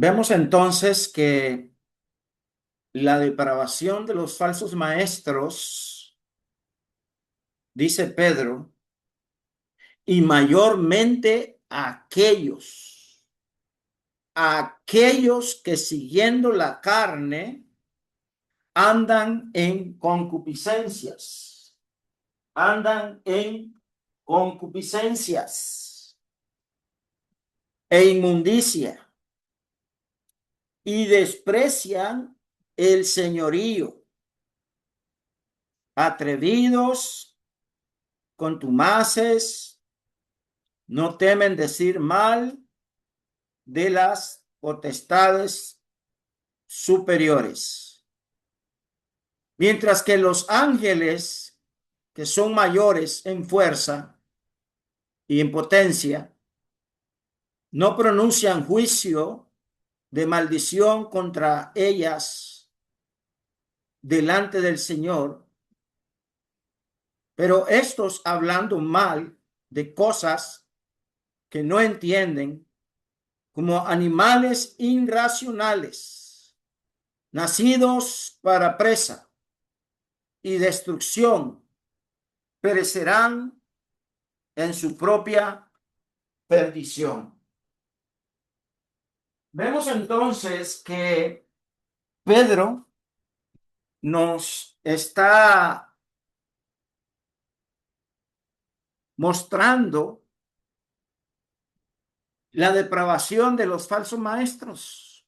Vemos entonces que la depravación de los falsos maestros, dice Pedro, y mayormente aquellos que siguiendo la carne andan en concupiscencias, andan en concupiscencias e inmundicia y desprecian el señorío, atrevidos, contumaces, no temen decir mal de las potestades superiores. Mientras que los ángeles, que son mayores en fuerza y en potencia, no pronuncian juicio de maldición contra ellas delante del Señor, pero estos hablando mal de cosas que no entienden, como animales irracionales, nacidos para presa y destrucción, perecerán en su propia perdición. Vemos entonces que Pedro nos está mostrando la depravación de los falsos maestros.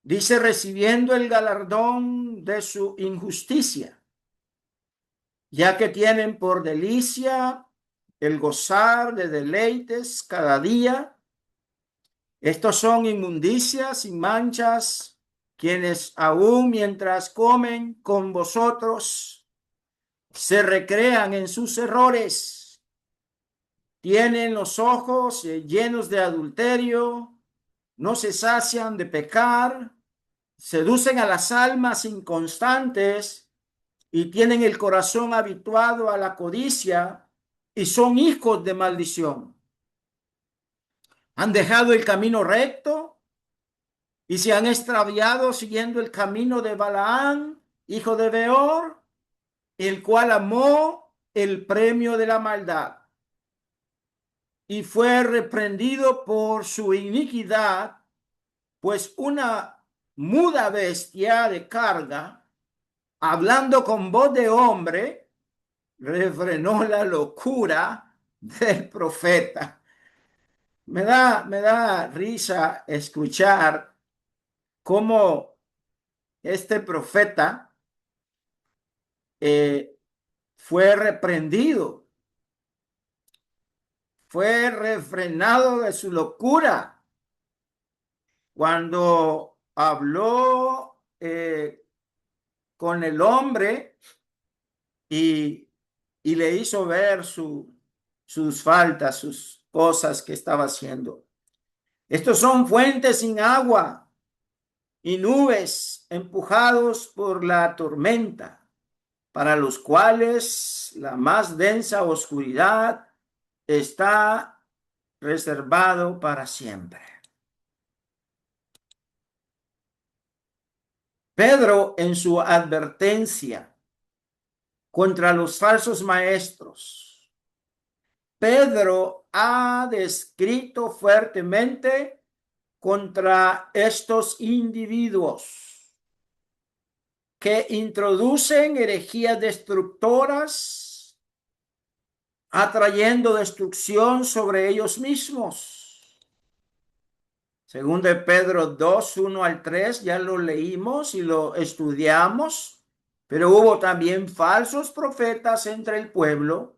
Dice, recibiendo el galardón de su injusticia, ya que tienen por delicia el gozar de deleites cada día. Estos son inmundicias y manchas, quienes aún mientras comen con vosotros se recrean en sus errores, tienen los ojos llenos de adulterio, no se sacian de pecar, seducen a las almas inconstantes y tienen el corazón habituado a la codicia y son hijos de maldición. Han dejado el camino recto y se han extraviado siguiendo el camino de Balaán, hijo de Beor, el cual amó el premio de la maldad y fue reprendido por su iniquidad, pues una muda bestia de carga, hablando con voz de hombre, refrenó la locura del profeta. Me da risa escuchar cómo este profeta eh, fue reprendido, fue refrenado de su locura cuando habló con el hombre y, y le hizo ver sus faltas, sus cosas que estaba haciendo. Estos son fuentes sin agua y nubes empujados por la tormenta, para los cuales la más densa oscuridad está reservado para siempre. Pedro, en su advertencia contra los falsos maestros, Pedro ha descrito fuertemente contra estos individuos que introducen herejías destructoras, atrayendo destrucción sobre ellos mismos. Según de Pedro 2, 1 al 3, ya lo leímos y lo estudiamos, pero hubo también falsos profetas entre el pueblo,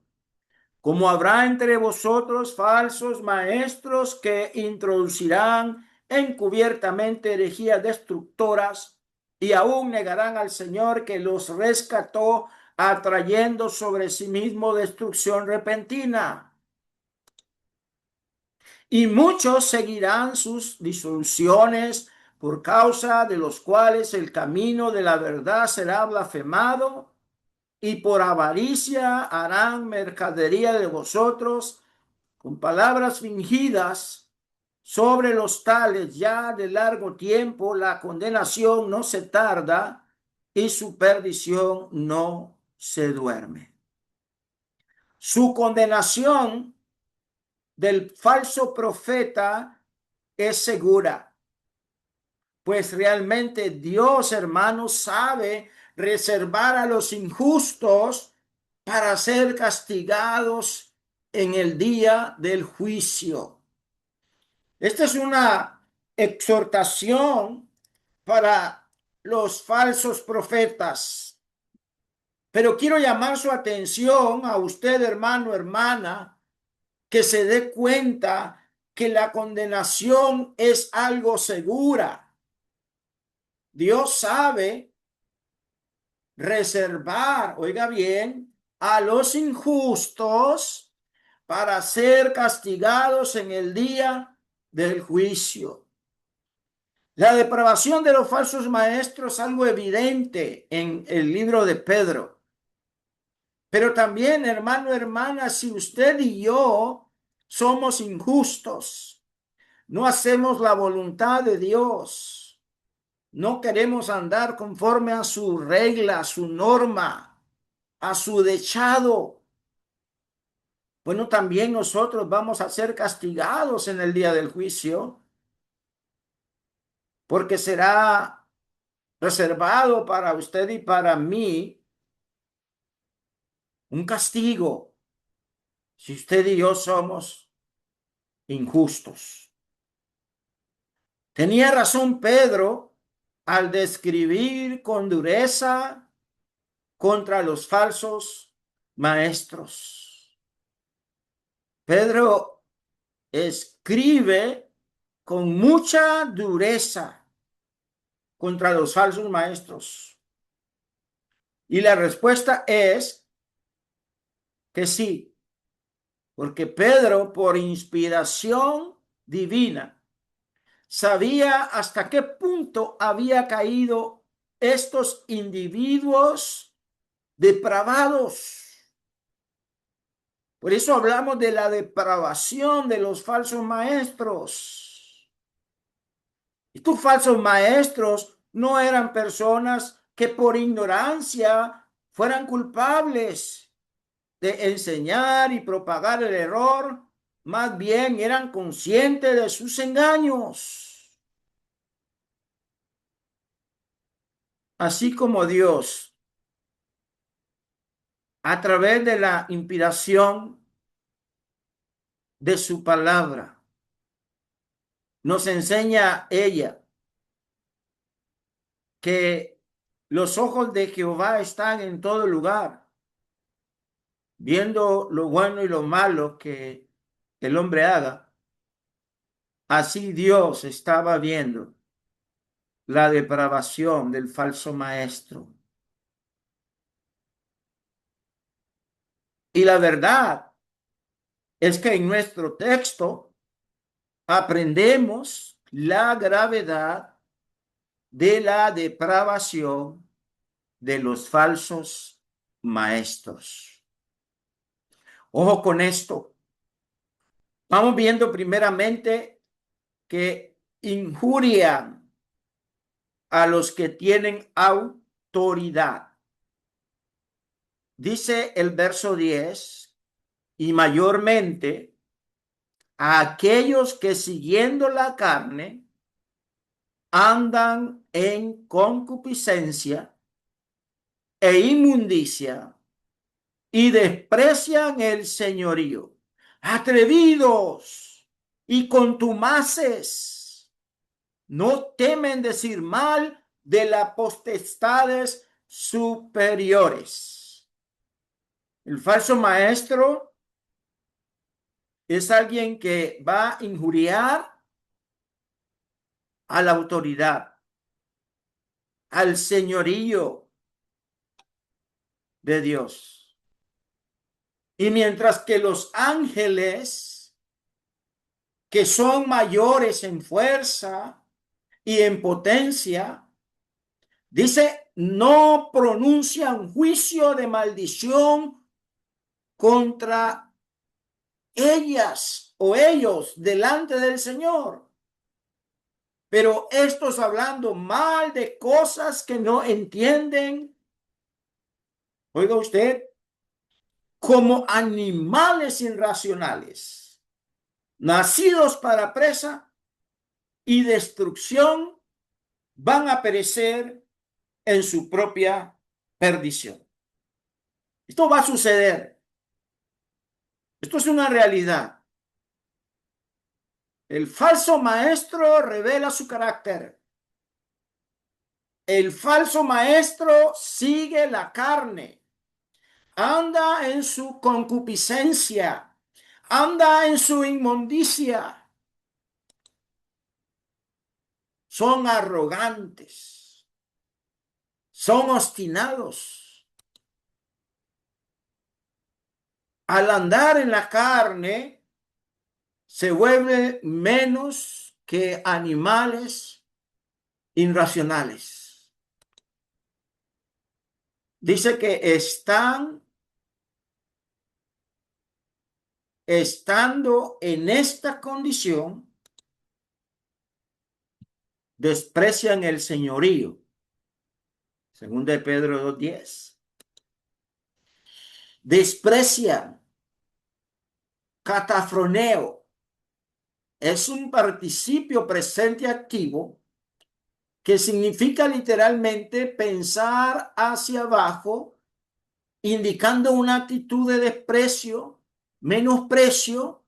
como habrá entre vosotros falsos maestros que introducirán encubiertamente herejías destructoras y aún negarán al Señor que los rescató, atrayendo sobre sí mismo destrucción repentina. Y muchos seguirán sus disoluciones, por causa de los cuales el camino de la verdad será blasfemado, y por avaricia harán mercadería de vosotros con palabras fingidas, Sobre los tales ya de largo tiempo la condenación no se tarda y su perdición no se duerme. Su condenación del falso profeta es segura, pues realmente Dios, hermanos, sabe reservar a los injustos para ser castigados en el día del juicio. Esta es una exhortación para los falsos profetas. Pero quiero llamar su atención a usted, hermano, hermana, que se dé cuenta que la condenación es algo segura. Dios sabe reservar, oiga bien, a los injustos para ser castigados en el día del juicio. La depravación de los falsos maestros es algo evidente en el libro de Pedro. Pero también, hermano, hermana, si usted y yo somos injustos, no hacemos la voluntad de Dios, no queremos andar conforme a su regla, a su norma, a su dechado, bueno, también nosotros vamos a ser castigados en el día del juicio, porque será reservado para usted y para mí un castigo si usted y yo somos injustos. Tenía razón Pedro al describir con dureza contra los falsos maestros. Pedro escribe con mucha dureza contra los falsos maestros. Y la respuesta es que sí, porque Pedro, por inspiración divina, sabía hasta qué punto había caído estos individuos depravados. Por eso hablamos de la depravación de los falsos maestros. Estos falsos maestros no eran personas que por ignorancia fueran culpables de enseñar y propagar el error, más bien eran conscientes de sus engaños. Así como Dios, a través de la inspiración de su palabra, nos enseña ella que los ojos de Jehová están en todo lugar, viendo lo bueno y lo malo que el hombre haga. Así Dios estaba viendo la depravación del falso maestro. Y la verdad es que en nuestro texto aprendemos la gravedad de la depravación de los falsos maestros. Ojo con esto. Vamos viendo primeramente que injurian a los que tienen autoridad. Dice el verso 10, y mayormente a aquellos que siguiendo la carne andan en concupiscencia e inmundicia y desprecian el señorío. Atrevidos y contumaces, no temen decir mal de las potestades superiores. El falso maestro es alguien que va a injuriar a la autoridad, al señorío de Dios. Y mientras que los ángeles, que son mayores en fuerza y en potencia, dice, no pronuncian juicio de maldición contra ellas. o ellos delante del Señor. Pero estos hablando mal de cosas que no entienden, oiga usted, como animales irracionales, nacidos para presa y destrucción, van a perecer en su propia perdición. Esto va a suceder. Esto es una realidad. El falso maestro revela su carácter. El falso maestro sigue la carne, anda en su concupiscencia, anda en su inmundicia. Son arrogantes, son obstinados. Al andar en la carne, se vuelve menos que animales irracionales. Dice que estando en esta condición, desprecian el señorío. Según de Pedro 2:10. Desprecian, catafroneo. Es un participio presente activo que significa literalmente pensar hacia abajo, indicando una actitud de desprecio, menosprecio,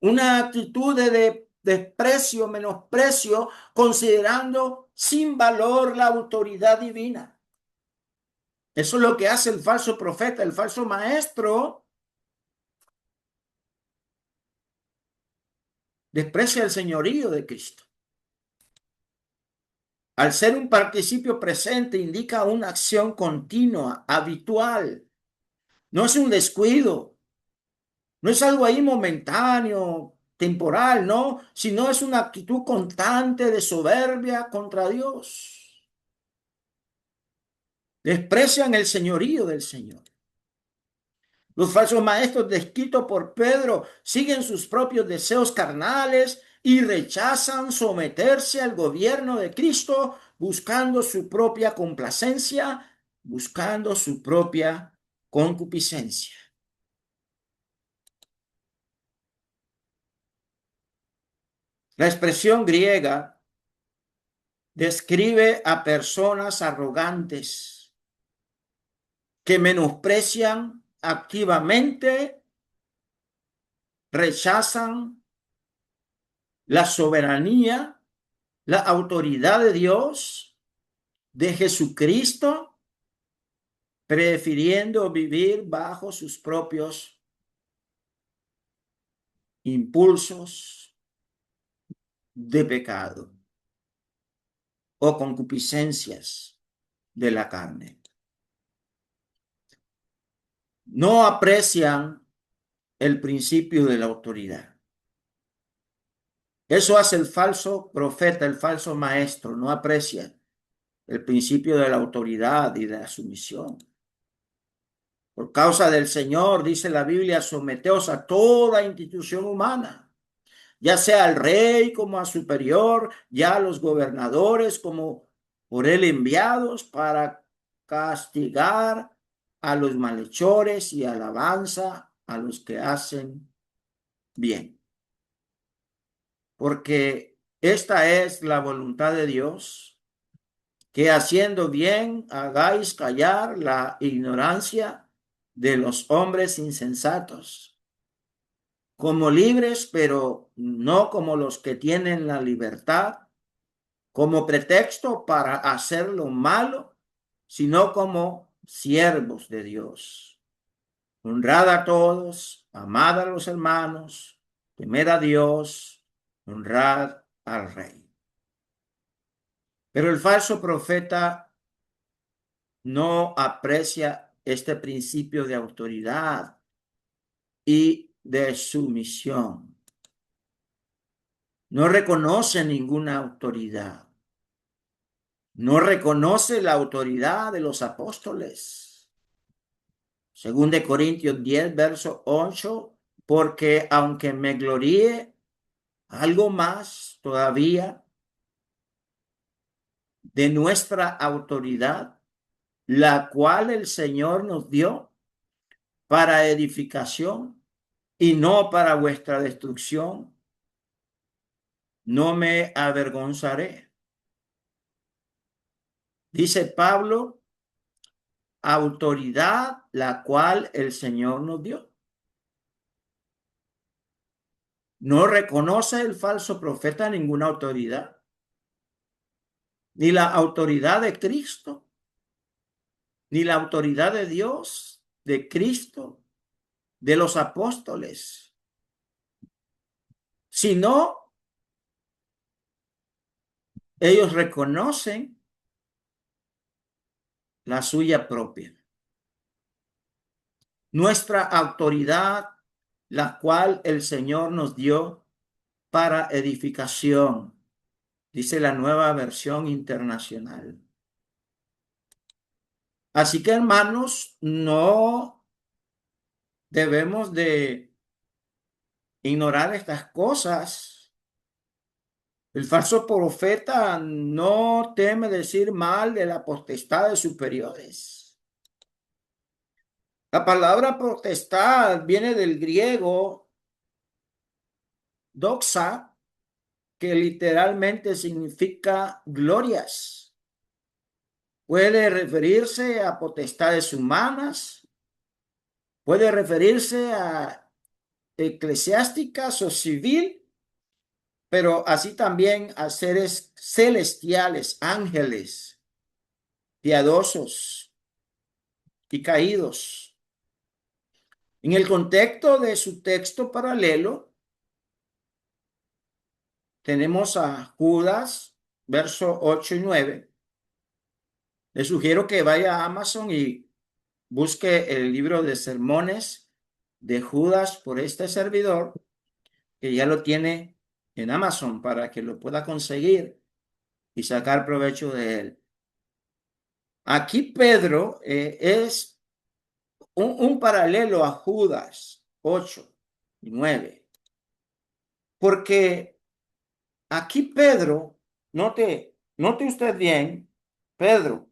una actitud de desprecio, menosprecio, considerando sin valor la autoridad divina. Eso es lo que hace el falso profeta, el falso maestro. Desprecia el señorío de Cristo. Al ser un participio presente, indica una acción continua, habitual. No es un descuido, no es algo ahí momentáneo, temporal, no, sino es una actitud constante de soberbia contra Dios. Desprecian el señorío del Señor. Los falsos maestros descritos por Pedro siguen sus propios deseos carnales y rechazan someterse al gobierno de Cristo, buscando su propia complacencia, buscando su propia concupiscencia. La expresión griega describe a personas arrogantes que menosprecian activamente, rechazan la soberanía, la autoridad de Dios, de Jesucristo, prefiriendo vivir bajo sus propios impulsos de pecado o concupiscencias de la carne. No aprecian el principio de la autoridad. Eso hace el falso profeta, el falso maestro, no aprecia el principio de la autoridad y de la sumisión. Por causa del Señor, dice la Biblia, someteos a toda institución humana, ya sea al rey como a superior, ya a los gobernadores como por él enviados para castigar a los malhechores y alabanza a los que hacen bien. Porque esta es la voluntad de Dios, que haciendo bien hagáis callar la ignorancia de los hombres insensatos, como libres, pero no como los que tienen la libertad, como pretexto para hacer lo malo, sino como siervos de Dios. Honrad a todos, amad a los hermanos, temed a Dios, honrad al rey. Pero el falso profeta no aprecia este principio de autoridad y de sumisión. No reconoce ninguna autoridad. No reconoce la autoridad de los apóstoles. Según de Corintios 10, verso 8, porque aunque me gloríe algo más todavía de nuestra autoridad, la cual el Señor nos dio para edificación y no para vuestra destrucción, no me avergonzaré. Dice Pablo, autoridad la cual el Señor nos dio. No reconoce el falso profeta ninguna autoridad, ni la autoridad de Cristo, ni la autoridad de Dios, de Cristo, de los apóstoles, sino ellos reconocen la suya propia. Nuestra autoridad, la cual el Señor nos dio para edificación, dice la Nueva Versión Internacional. Así que, hermanos, no debemos de ignorar estas cosas. El falso profeta no teme decir mal de la potestad de superiores. La palabra potestad viene del griego doxa, que literalmente significa glorias. Puede referirse a potestades humanas, puede referirse a eclesiásticas o civil, pero así también a seres celestiales, ángeles, piadosos y caídos. En el contexto de su texto paralelo, tenemos a Judas, versos 8 y 9. Le sugiero que vaya a Amazon y busque el libro de sermones de Judas por este servidor, que ya lo tiene en Amazon para que lo pueda conseguir y sacar provecho de él. Aquí Pedro es un paralelo a Judas 8 y 9, porque aquí Pedro, note usted bien, Pedro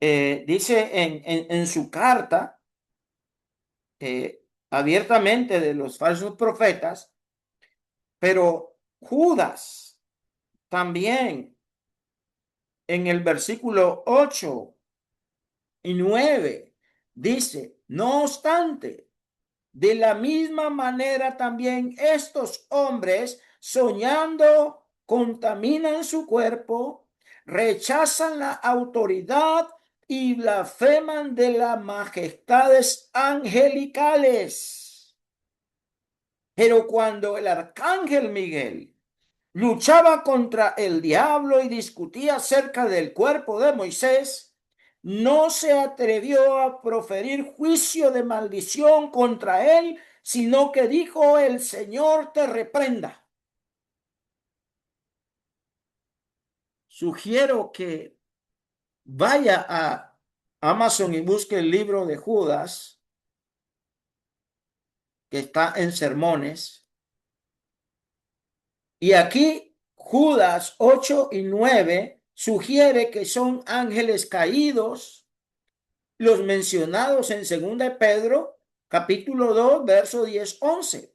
dice en su carta abiertamente de los falsos profetas, pero Judas también en el versículo 8 y 9 dice, no obstante, de la misma manera también estos hombres, soñando, contaminan su cuerpo, rechazan la autoridad y blasfeman de las majestades angelicales. Pero cuando el arcángel Miguel luchaba contra el diablo y discutía acerca del cuerpo de Moisés, no se atrevió a proferir juicio de maldición contra él, sino que dijo, el Señor te reprenda. Sugiero que vaya a Amazon y busque el libro de Judas, que está en sermones, y aquí Judas 8 y 9 sugiere que son ángeles caídos, los mencionados en 2 de Pedro, capítulo 2, verso 10-11.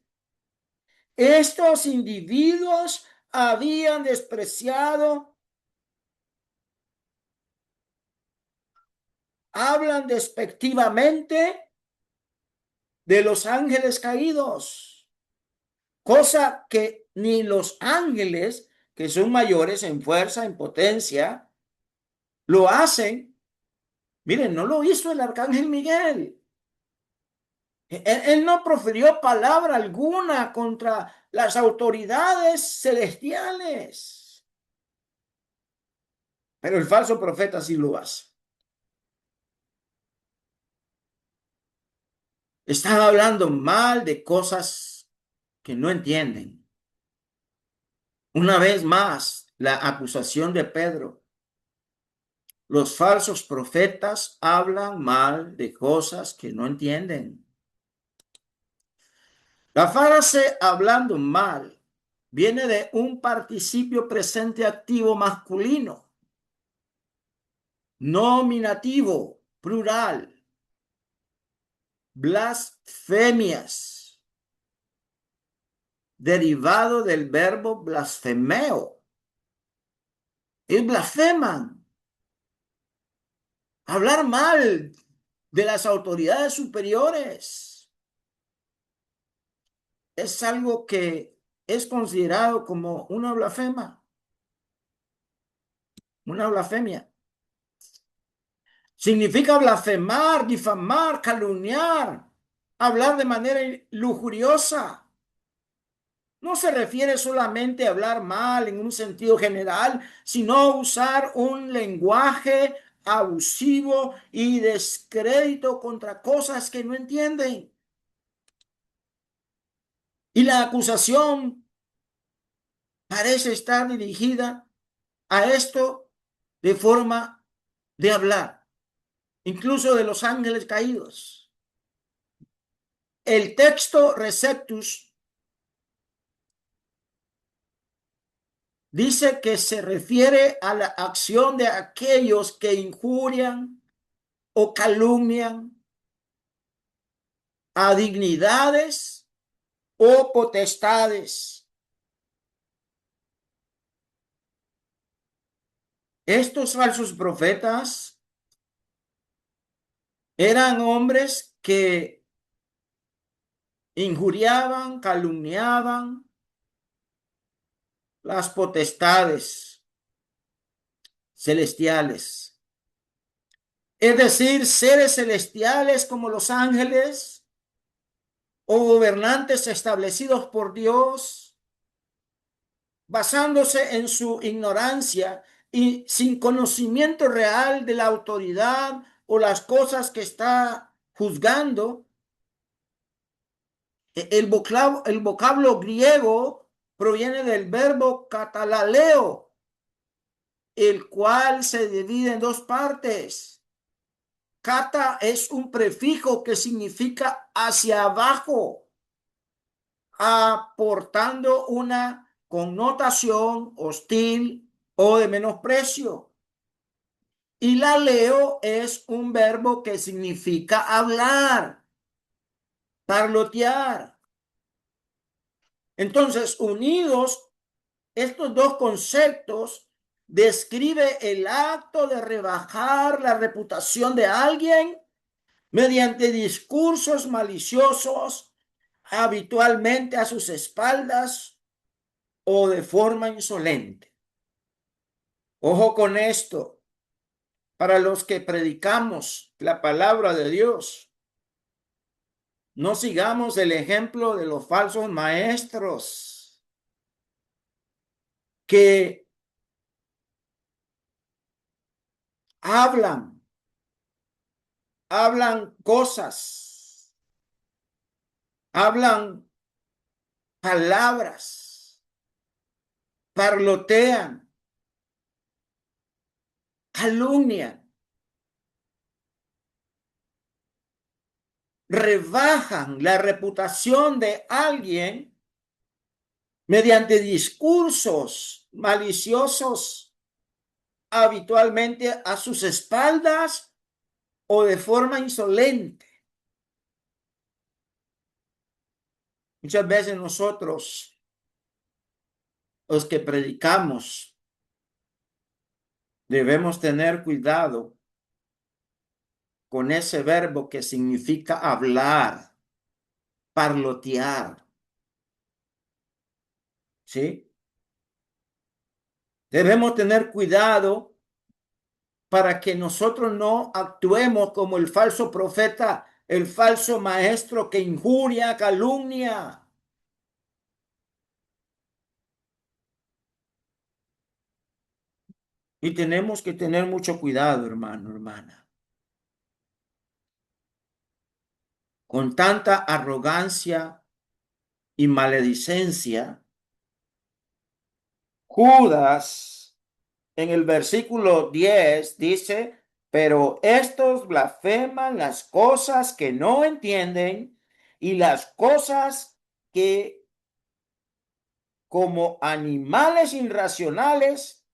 Estos individuos habían despreciado, hablan despectivamente de los ángeles caídos, cosa que ni los ángeles, que son mayores en fuerza, en potencia, lo hacen. Miren, no lo hizo el arcángel Miguel. Él no profirió palabra alguna contra las autoridades celestiales. Pero el falso profeta sí lo hace. Están hablando mal de cosas que no entienden. Una vez más, la acusación de Pedro. Los falsos profetas hablan mal de cosas que no entienden. La frase hablando mal viene de un participio presente activo masculino, nominativo, plural, blasfemias, derivado del verbo blasfemeo. Y blasfeman, hablar mal de las autoridades superiores. Es algo que es considerado como una blasfemia. Significa blasfemar, difamar, calumniar, hablar de manera lujuriosa. No se refiere solamente a hablar mal en un sentido general, sino usar un lenguaje abusivo y descrédito contra cosas que no entienden. Y la acusación parece estar dirigida a esto de forma de hablar, incluso de los ángeles caídos. El texto Receptus dice que se refiere a la acción de aquellos que injurian o calumnian a dignidades o potestades. Estos falsos profetas eran hombres que injuriaban, calumniaban las potestades celestiales. Es decir, seres celestiales como los ángeles o gobernantes establecidos por Dios, basándose en su ignorancia y sin conocimiento real de la autoridad o las cosas que está juzgando. El vocablo griego proviene del verbo catalaleo, el cual se divide en dos partes. Cata es un prefijo que significa hacia abajo, aportando una connotación hostil o de menosprecio. Y la leo es un verbo que significa hablar, parlotear. Entonces, unidos, estos dos conceptos describe el acto de rebajar la reputación de alguien mediante discursos maliciosos, habitualmente a sus espaldas o de forma insolente. Ojo con esto, para los que predicamos la palabra de Dios, no sigamos el ejemplo de los falsos maestros que hablan cosas, hablan palabras, parlotean, calumnian, rebajan la reputación de alguien mediante discursos maliciosos, habitualmente a sus espaldas o de forma insolente. Muchas veces nosotros, los que predicamos, debemos tener cuidado con ese verbo que significa hablar, parlotear, ¿sí? Debemos tener cuidado para que nosotros no actuemos como el falso profeta, el falso maestro que injuria, calumnia. Y tenemos que tener mucho cuidado, hermano, hermana. Con tanta arrogancia y maledicencia, Judas en el versículo 10 dice, pero estos blasfeman las cosas que no entienden y las cosas que como animales irracionales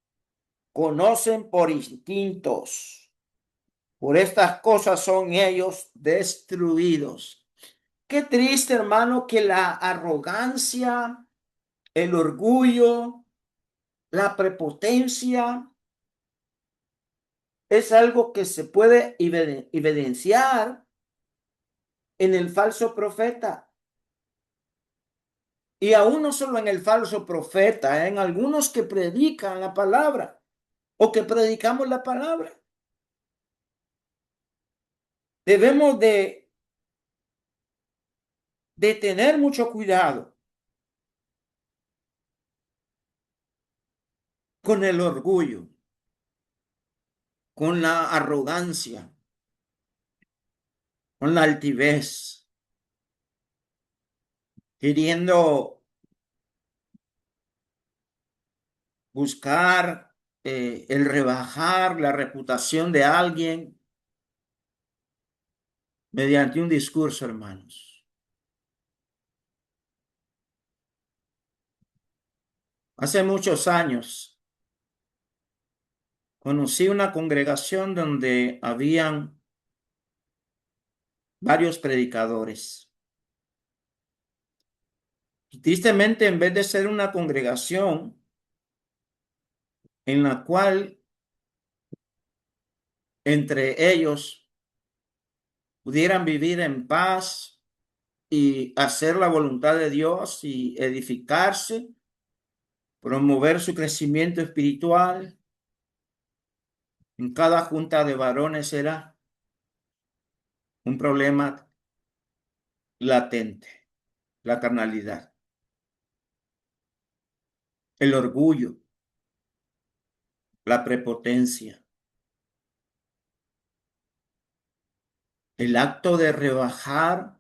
conocen por instintos. Por estas cosas son ellos destruidos. Qué triste, hermano, que la arrogancia, el orgullo, la prepotencia es algo que se puede evidenciar en el falso profeta. Y aún no solo en el falso profeta, en algunos que predican la palabra o que predicamos la palabra. Debemos de tener mucho cuidado con el orgullo, con la arrogancia, con la altivez, queriendo buscar el rebajar la reputación de alguien mediante un discurso, hermanos. Hace muchos años conocí una congregación donde habían varios predicadores. Y tristemente, en vez de ser una congregación en la cual entre ellos pudieran vivir en paz y hacer la voluntad de Dios y edificarse, promover su crecimiento espiritual, en cada junta de varones era un problema latente, la carnalidad, el orgullo, la prepotencia, el acto de rebajar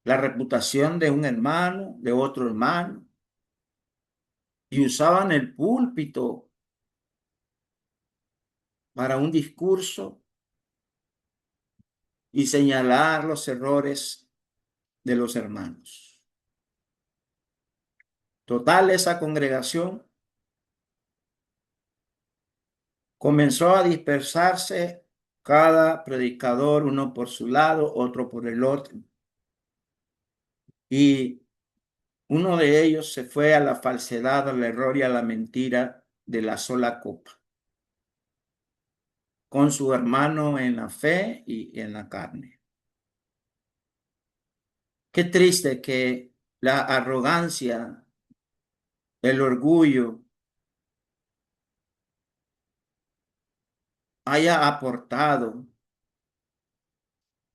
la reputación de un hermano, de otro hermano, y usaban el púlpito para un discurso y señalar los errores de los hermanos. Total, esa congregación comenzó a dispersarse, cada predicador, uno por su lado, otro por el otro. Y uno de ellos se fue a la falsedad, al error y a la mentira de la sola copa, con su hermano en la fe y en la carne. Qué triste que la arrogancia, el orgullo haya aportado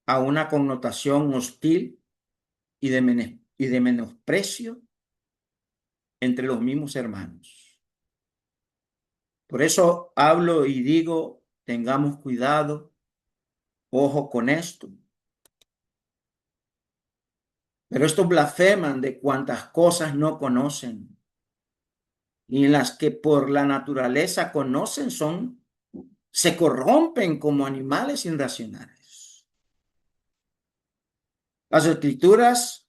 a una connotación hostil y de menosprecio entre los mismos hermanos. Por eso hablo y digo, tengamos cuidado, ojo con esto. Pero estos blasfeman de cuantas cosas no conocen, y en las que por la naturaleza conocen se corrompen como animales irracionales. Las escrituras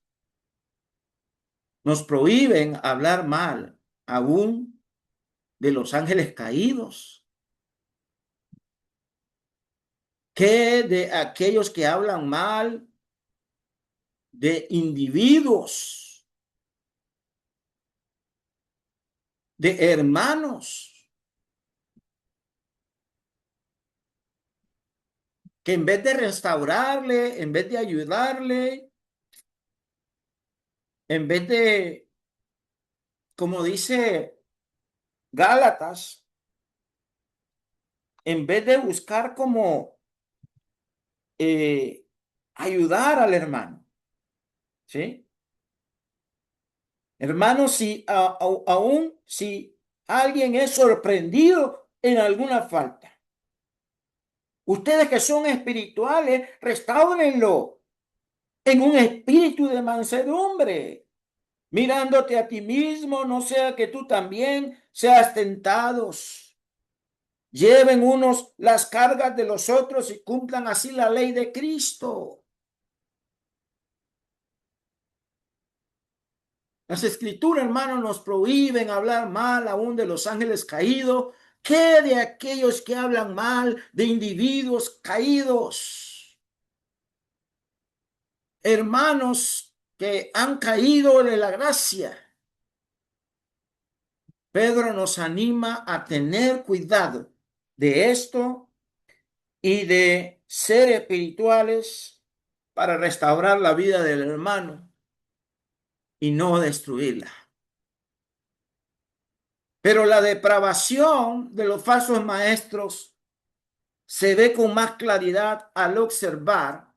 nos prohíben hablar mal aún de los ángeles caídos, que de aquellos que hablan mal de individuos, de hermanos, que en vez de restaurarle, en vez de ayudarle, en vez de, como dice Gálatas, en vez de buscar como ayudar al hermano, ¿sí? Hermanos, si aún si alguien es sorprendido en alguna falta, ustedes que son espirituales, restáurenlo en un espíritu de mansedumbre, mirándote a ti mismo, no sea que tú también seas tentados. Lleven unos las cargas de los otros y cumplan así la ley de Cristo. Las escrituras, hermanos, nos prohíben hablar mal aún de los ángeles caídos. ¿Qué de aquellos que hablan mal de individuos caídos? Hermanos que han caído de la gracia. Pedro nos anima a tener cuidado de esto y de ser espirituales para restaurar la vida del hermano y no destruirla. Pero la depravación de los falsos maestros se ve con más claridad al observar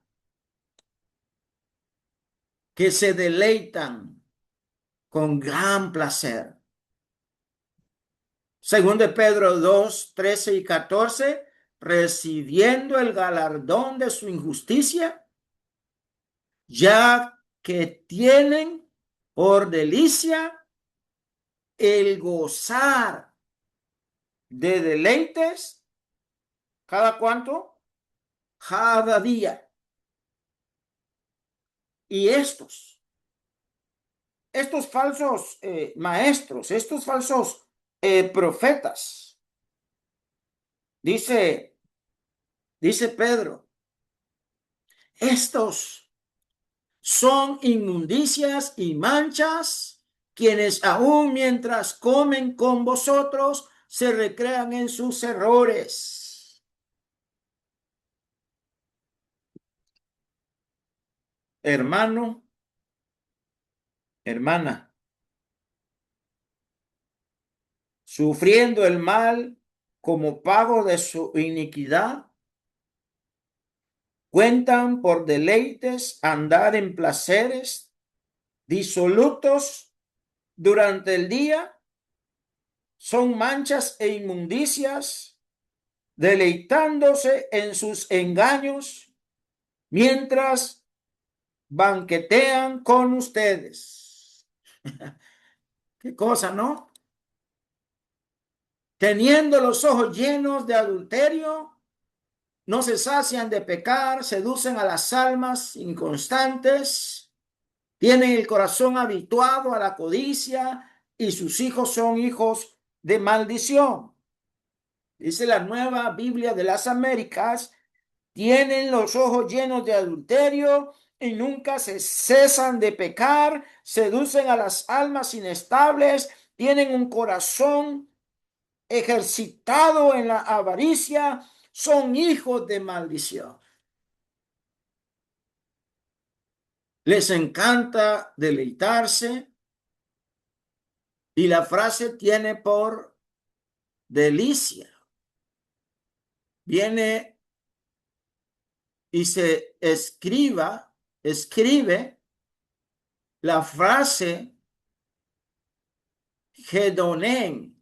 que se deleitan con gran placer. Según de Pedro 2, 13 y 14, recibiendo el galardón de su injusticia, ya que tienen por delicia el gozar de deleites, ¿cada cuánto? Cada día. Y estos falsos maestros, estos falsos profetas, dice Pedro, estos son inmundicias y manchas, quienes aún mientras comen con vosotros se recrean en sus errores. Hermano, hermana, sufriendo el mal como pago de su iniquidad, cuentan por deleites andar en placeres disolutos durante el día, son manchas e inmundicias, deleitándose en sus engaños, mientras banquetean con ustedes. Qué cosa, ¿no? Teniendo los ojos llenos de adulterio, no se sacian de pecar, seducen a las almas inconstantes, tienen el corazón habituado a la codicia y sus hijos son hijos de maldición. Dice la Nueva Biblia de las Américas, tienen los ojos llenos de adulterio y nunca se cesan de pecar, seducen a las almas inestables, tienen un corazón ejercitado en la avaricia, son hijos de maldición. Les encanta deleitarse y la frase tiene por delicia. Viene y se escribe la frase hedonén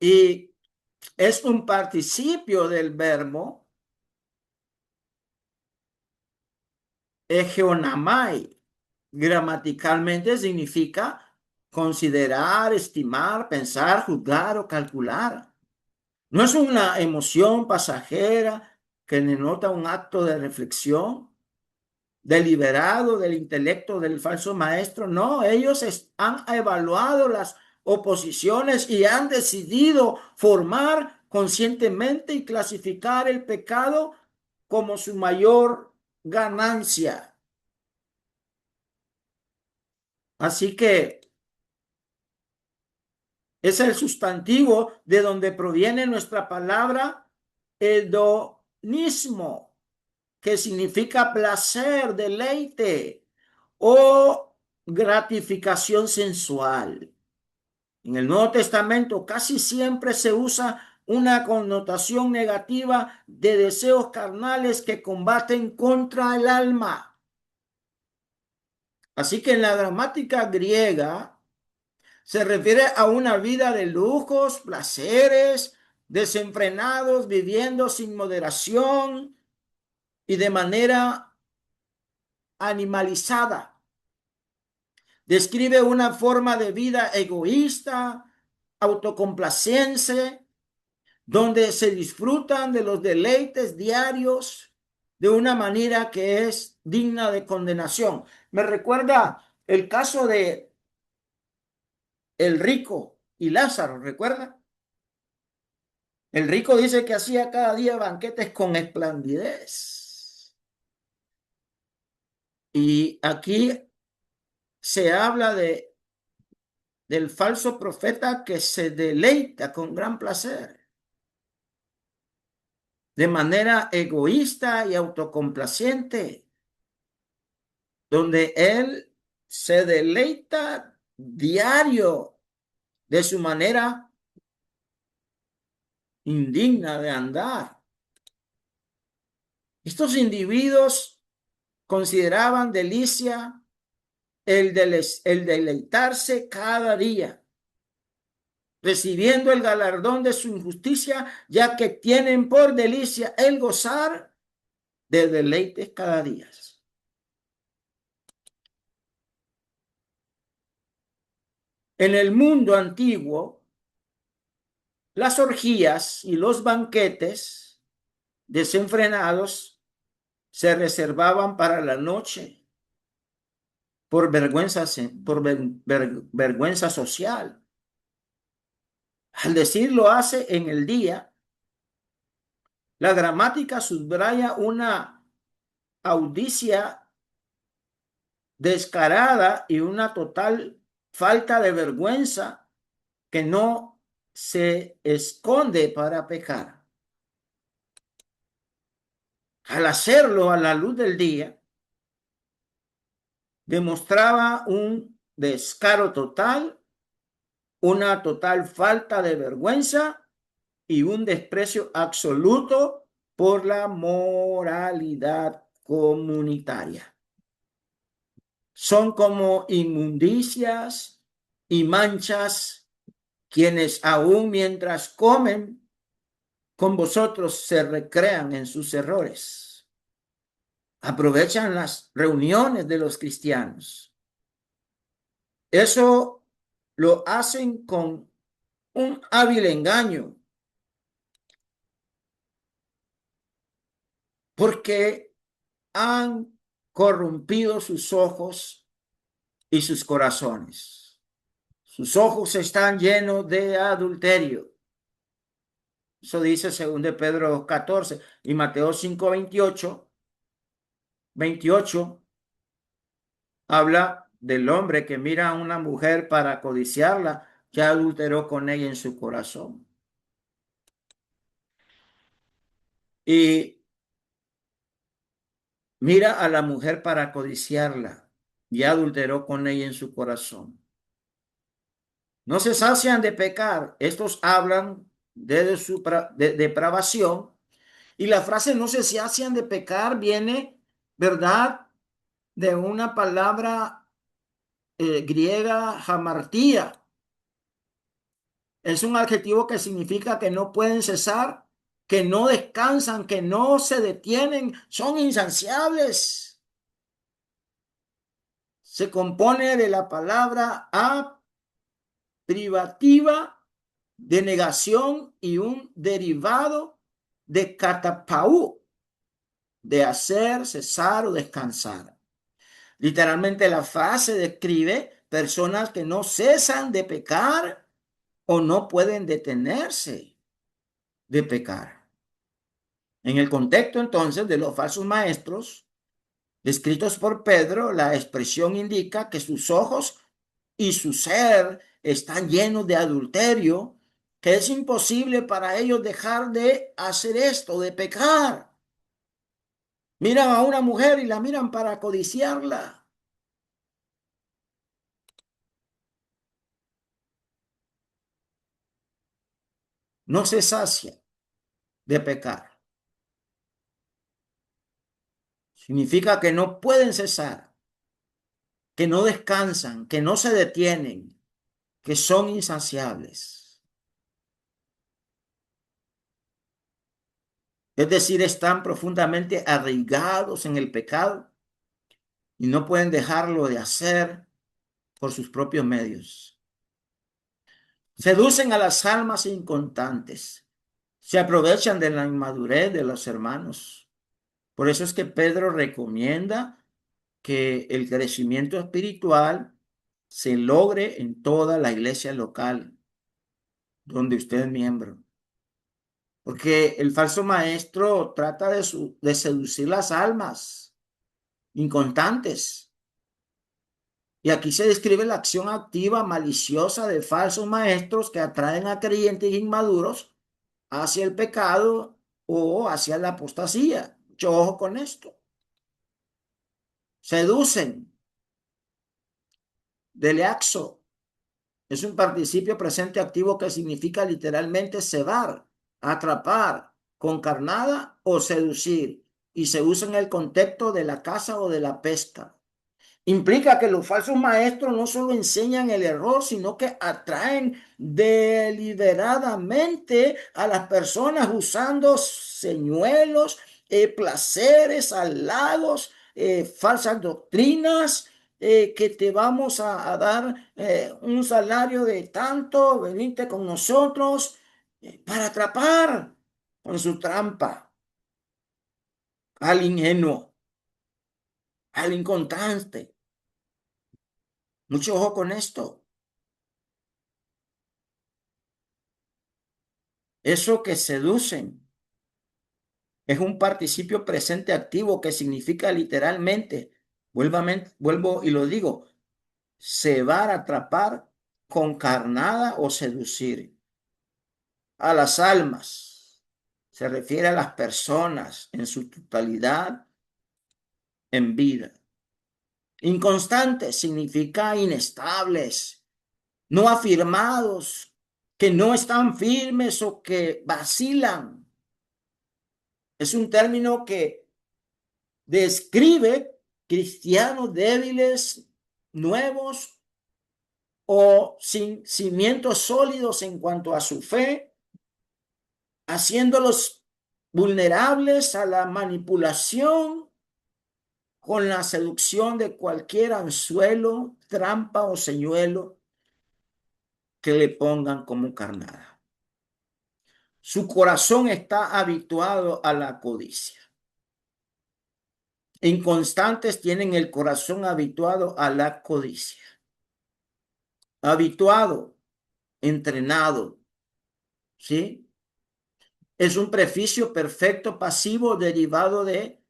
y es un participio del verbo egeonamai. Gramaticalmente significa considerar, estimar, pensar, juzgar o calcular. No es una emoción pasajera que denota un acto de reflexión deliberado del intelecto del falso maestro. No, ellos han evaluado las oposiciones y han decidido formar conscientemente y clasificar el pecado como su mayor ganancia. Así que es el sustantivo de donde proviene nuestra palabra hedonismo, que significa placer, deleite o gratificación sensual. En el Nuevo Testamento casi siempre se usa una connotación negativa de deseos carnales que combaten contra el alma. Así que en la gramática griega se refiere a una vida de lujos, placeres, desenfrenados, viviendo sin moderación y de manera animalizada. Describe una forma de vida egoísta, autocomplaciente, donde se disfrutan de los deleites diarios de una manera que es digna de condenación. Me recuerda el caso de el rico y Lázaro, ¿recuerda? El rico dice que hacía cada día banquetes con esplendidez. Y aquí se habla del falso profeta que se deleita con gran placer, de manera egoísta y autocomplaciente, donde él se deleita diario de su manera indigna de andar. Estos individuos consideraban delicia el deleitarse cada día, recibiendo el galardón de su injusticia, ya que tienen por delicia el gozar de deleites cada día. En el mundo antiguo, las orgías y los banquetes desenfrenados se reservaban para la noche por vergüenza social. Al decir lo hace en el día, la gramática subraya una audicia descarada y una total falta de vergüenza que no se esconde para pecar. Al hacerlo a la luz del día, demostraba un descaro total, una total falta de vergüenza y un desprecio absoluto por la moralidad comunitaria. Son como inmundicias y manchas quienes aún mientras comen con vosotros se recrean en sus errores. Aprovechan las reuniones de los cristianos. Eso lo hacen con un hábil engaño, porque han corrompido sus ojos y sus corazones. Sus ojos están llenos de adulterio. Eso dice según de Pedro 14 y Mateo 5, 28 habla del hombre que mira a una mujer para codiciarla, ya adulteró con ella en su corazón. Y mira a la mujer para codiciarla, ya adulteró con ella en su corazón. No se sacian de pecar. Estos hablan de su depravación. Y la frase no se sacian de pecar viene, ¿verdad?, de una palabra griega, hamartía. Es un adjetivo que significa que no pueden cesar, que no descansan, que no se detienen, son insaciables. Se compone de la palabra a privativa de negación y un derivado de catapau, de hacer, cesar o descansar. Literalmente la frase describe personas que no cesan de pecar o no pueden detenerse de pecar. En el contexto entonces de los falsos maestros descritos por Pedro, la expresión indica que sus ojos y su ser están llenos de adulterio, que es imposible para ellos dejar de hacer esto, de pecar. Miran a una mujer y la miran para codiciarla. No se sacia de pecar. Significa que no pueden cesar, que no descansan, que no se detienen, que son insaciables. Es decir, están profundamente arraigados en el pecado y no pueden dejarlo de hacer por sus propios medios. Seducen a las almas inconstantes. Se aprovechan de la inmadurez de los hermanos Por eso es que Pedro recomienda que el crecimiento espiritual se logre en toda la iglesia local donde usted es miembro. Porque el falso maestro trata de seducir las almas inconstantes. Y aquí se describe la acción activa, maliciosa de falsos maestros que atraen a creyentes inmaduros hacia el pecado o hacia la apostasía. Mucho ojo con esto. Seducen. Deleaxo es un participio presente activo que significa literalmente cebar, atrapar, con carnada o seducir. Y se usa en el contexto de la caza o de la pesca. Implica que los falsos maestros no solo enseñan el error, sino que atraen deliberadamente a las personas usando señuelos, placeres, halagos, falsas doctrinas, que te vamos a dar un salario de tanto, venite con nosotros, para atrapar con su trampa al ingenuo, al inconstante. Mucho ojo con esto. Eso que seducen es un participio presente activo que significa literalmente, vuelvo y lo digo, cebar, atrapar, con carnada o seducir. A las almas se refiere a las personas en su totalidad en vida. Inconstantes significa inestables, no afirmados, que no están firmes o que vacilan. Es un término que describe cristianos débiles, nuevos o sin cimientos sólidos en cuanto a su fe, haciéndolos vulnerables a la manipulación con la seducción de cualquier anzuelo, trampa o señuelo que le pongan como carnada. Su corazón está habituado a la codicia. Inconstantes tienen el corazón habituado a la codicia. Habituado, entrenado, ¿sí? Es un preficio perfecto pasivo derivado de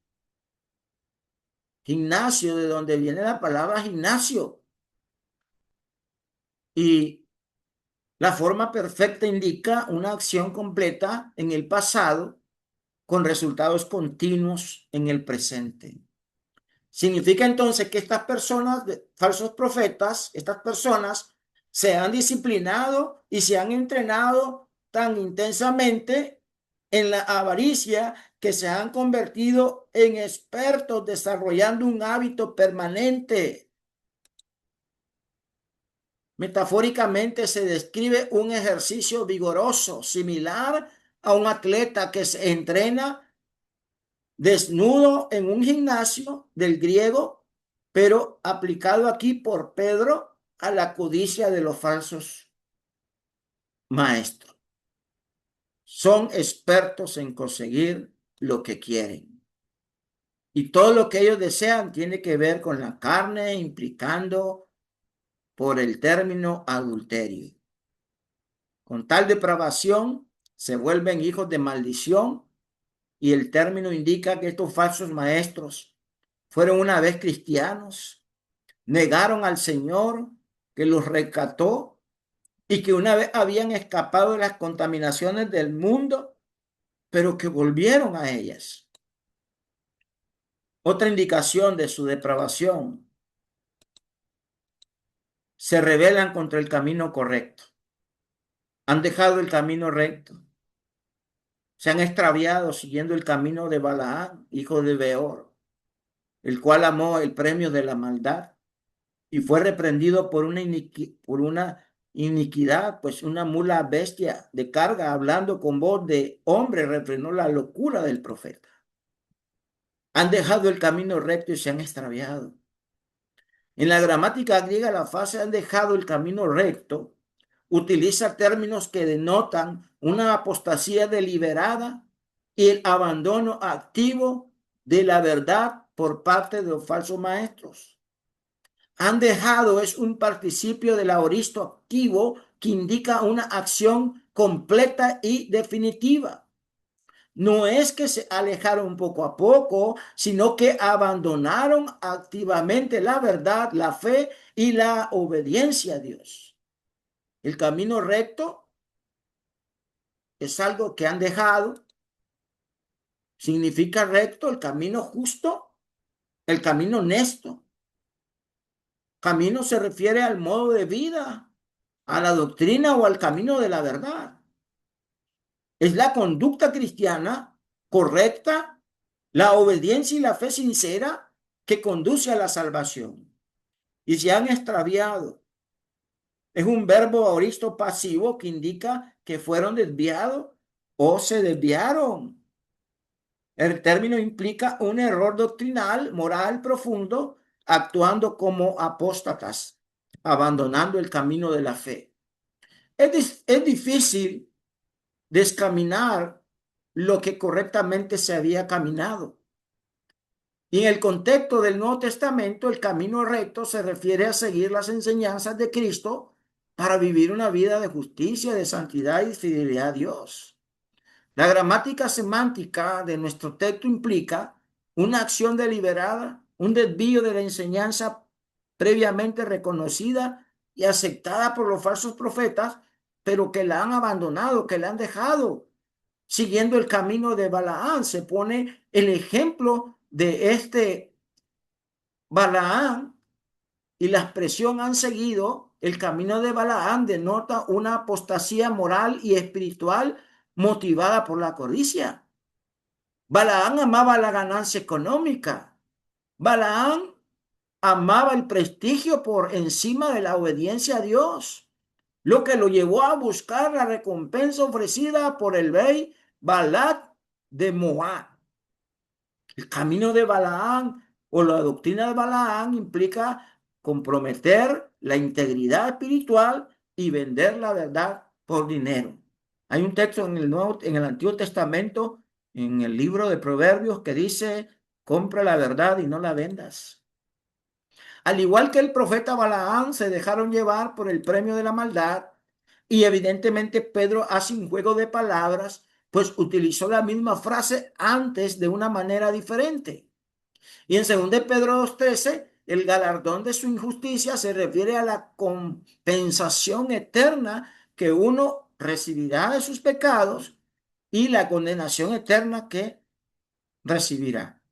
gimnasio, de donde viene la palabra gimnasio. Y la forma perfecta indica una acción completa en el pasado con resultados continuos en el presente. Significa entonces que estas personas, falsos profetas, estas personas se han disciplinado y se han entrenado tan intensamente en la avaricia que se han convertido en expertos desarrollando un hábito permanente. Metafóricamente se describe un ejercicio vigoroso, similar a un atleta que se entrena desnudo en un gimnasio del griego, pero aplicado aquí por Pedro a la codicia de los falsos maestros. Son expertos en conseguir lo que quieren. Y todo lo que ellos desean tiene que ver con la carne, implicando por el término adulterio. Con tal depravación se vuelven hijos de maldición, y el término indica que estos falsos maestros fueron una vez cristianos, negaron al Señor que los rescató y que una vez habían escapado de las contaminaciones del mundo, pero que volvieron a ellas. Otra indicación de su depravación: se rebelan contra el camino correcto. Han dejado el camino recto. Se han extraviado siguiendo el camino de Balaam, hijo de Beor, el cual amó el premio de la maldad y fue reprendido por una iniquidad, pues una mula bestia de carga, hablando con voz de hombre, refrenó la locura del profeta. Han dejado el camino recto y se han extraviado. En la gramática griega, la frase "han dejado el camino recto" utiliza términos que denotan una apostasía deliberada y el abandono activo de la verdad por parte de los falsos maestros. Han dejado es un participio del aoristo activo que indica una acción completa y definitiva. No es que se alejaron poco a poco, sino que abandonaron activamente la verdad, la fe y la obediencia a Dios. El camino recto es algo que han dejado. Significa recto, el camino justo, el camino honesto. Camino se refiere al modo de vida, a la doctrina o al camino de la verdad. Es la conducta cristiana correcta, la obediencia y la fe sincera que conduce a la salvación. Y se han extraviado. Es un verbo aoristo pasivo que indica que fueron desviados o se desviaron. El término implica un error doctrinal, moral profundo, actuando como apóstatas, abandonando el camino de la fe. Es difícil descaminar lo que correctamente se había caminado. Y en el contexto del Nuevo Testamento, el camino recto se refiere a seguir las enseñanzas de Cristo para vivir una vida de justicia, de santidad y fidelidad a Dios. La gramática semántica de nuestro texto implica una acción deliberada, un desvío de la enseñanza previamente reconocida y aceptada por los falsos profetas, pero que la han abandonado, que la han dejado, siguiendo el camino de Balaán. Se pone el ejemplo de este Balaán y la expresión han seguido el camino de Balaán denota una apostasía moral y espiritual motivada por la codicia. Balaán amaba la ganancia económica. Balaán amaba el prestigio por encima de la obediencia a Dios, lo que lo llevó a buscar la recompensa ofrecida por el rey Balac de Moab. El camino de Balaán o la doctrina de Balaán implica comprometer la integridad espiritual y vender la verdad por dinero. Hay un texto en el Antiguo Testamento, en el libro de Proverbios, que dice, compra la verdad y no la vendas. Al igual que el profeta Balaán, se dejaron llevar por el premio de la maldad y evidentemente Pedro hace un juego de palabras, pues utilizó la misma frase antes de una manera diferente. Y en 2 Pedro 2:13, el galardón de su injusticia se refiere a la compensación eterna que uno recibirá de sus pecados y la condenación eterna que recibirá.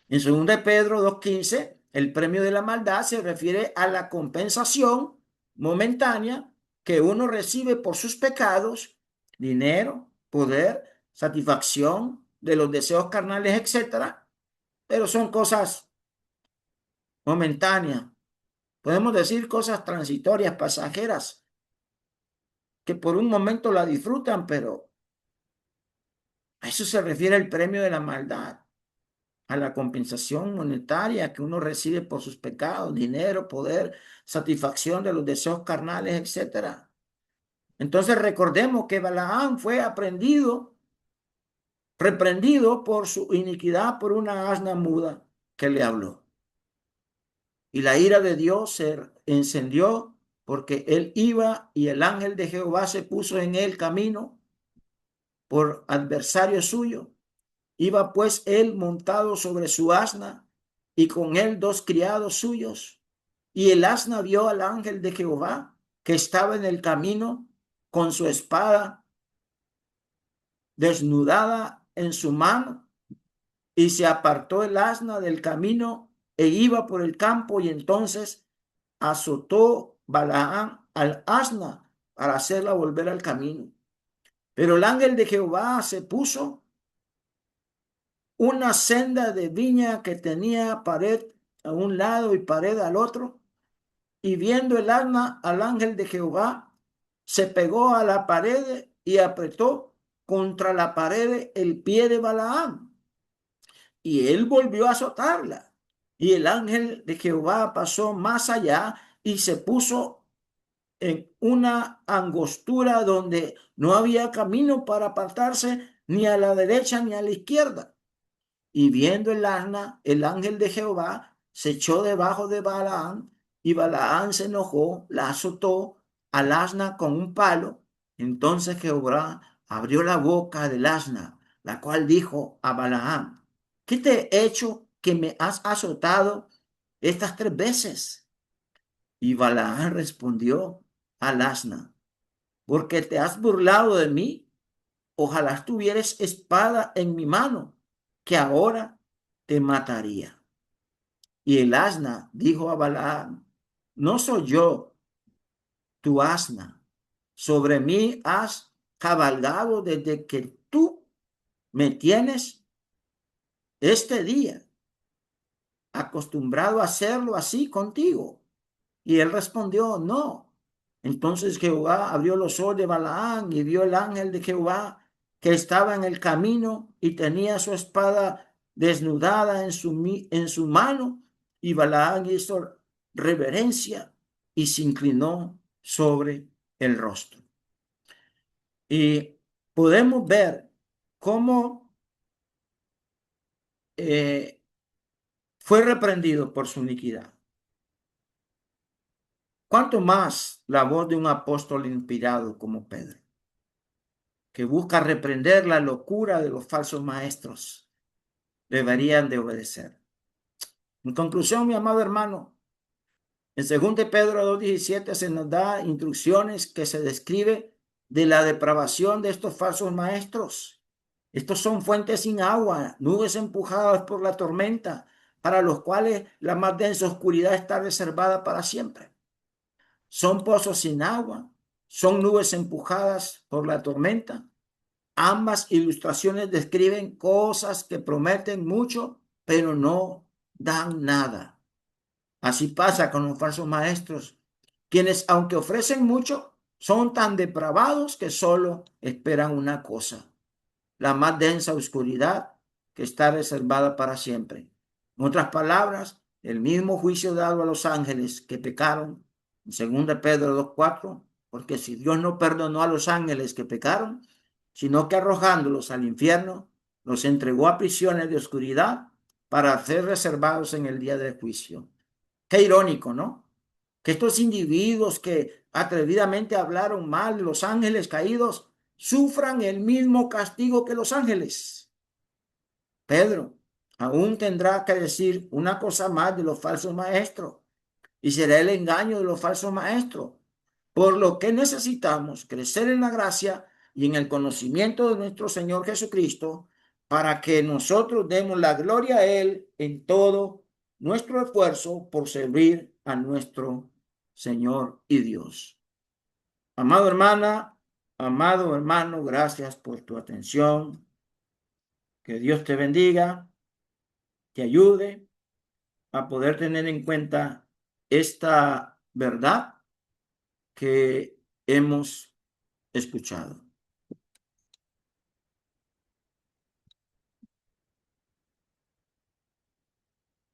En 2 Pedro 2:15, el premio de la maldad se refiere a la compensación momentánea que uno recibe por sus pecados, dinero, poder, satisfacción de los deseos carnales, etcétera, pero son cosas momentáneas. Podemos decir cosas transitorias, pasajeras, que por un momento la disfrutan, pero a eso se refiere el premio de la maldad, a la compensación monetaria que uno recibe por sus pecados, dinero, poder, satisfacción de los deseos carnales, etcétera. Entonces recordemos que Balaam fue reprendido por su iniquidad por una asna muda que le habló. Y la ira de Dios se encendió porque él iba y el ángel de Jehová se puso en el camino por adversario suyo. Iba pues él montado sobre su asna y con él dos criados suyos. Y el asna vio al ángel de Jehová que estaba en el camino con su espada desnudada en su mano, y se apartó el asna del camino e iba por el campo, y entonces azotó Balaam al asna para hacerla volver al camino. Pero el ángel de Jehová se puso una senda de viña que tenía pared a un lado y pared al otro, y viendo el asna al ángel de Jehová, se pegó a la pared y apretó contra la pared el pie de Balaam, y él volvió a azotarla. Y el ángel de Jehová pasó más allá y se puso en una angostura donde no había camino para apartarse ni a la derecha ni a la izquierda. y viendo el asna, el ángel de Jehová se echó debajo de Balaam, y Balaam se enojó, la azotó al asna con un palo. Entonces Jehová abrió la boca del asna, la cual dijo a Balaam: ¿qué te he hecho que me has azotado estas 3 veces? Y Balaam respondió al asna: porque te has burlado de mí. Ojalá tuvieras espada en mi mano, que ahora te mataría. Y el asna dijo a Balaam: no soy yo tu asna, sobre mí has cabalgado desde que tú me tienes este día, acostumbrado a hacerlo así contigo. Y él respondió: no. Entonces Jehová abrió los ojos de Balaam y vio el ángel de Jehová que estaba en el camino y tenía su espada desnudada en su mano. Y Balaam hizo reverencia y se inclinó sobre el rostro. Y podemos ver cómo fue reprendido por su iniquidad. ¿Cuánto más la voz de un apóstol inspirado como Pedro, que busca reprender la locura de los falsos maestros, deberían de obedecer? En conclusión, mi amado hermano, en 2 Pedro 2:17 se nos da instrucciones que se describe de la depravación de estos falsos maestros. Estos son fuentes sin agua, nubes empujadas por la tormenta, para los cuales la más densa oscuridad está reservada para siempre. Son pozos sin agua, son nubes empujadas por la tormenta. Ambas ilustraciones describen cosas que prometen mucho, pero no dan nada. Así pasa con los falsos maestros, quienes, aunque ofrecen mucho, son tan depravados que solo esperan una cosa: la más densa oscuridad que está reservada para siempre. En otras palabras, el mismo juicio dado a los ángeles que pecaron, en 2 Pedro 2:4, porque si Dios no perdonó a los ángeles que pecaron, sino que arrojándolos al infierno, los entregó a prisiones de oscuridad para ser reservados en el día del juicio. Qué irónico, ¿no? Que estos individuos que atrevidamente hablaron mal de los ángeles caídos sufran el mismo castigo que los ángeles. Pedro aún tendrá que decir una cosa más de los falsos maestros, y será el engaño de los falsos maestros, por lo que necesitamos crecer en la gracia y en el conocimiento de nuestro Señor Jesucristo, para que nosotros demos la gloria a Él en todo nuestro esfuerzo por servir a nuestro Señor y Dios. Amado hermana, amado hermano, gracias por tu atención. Que Dios te bendiga, te ayude a poder tener en cuenta esta verdad que hemos escuchado.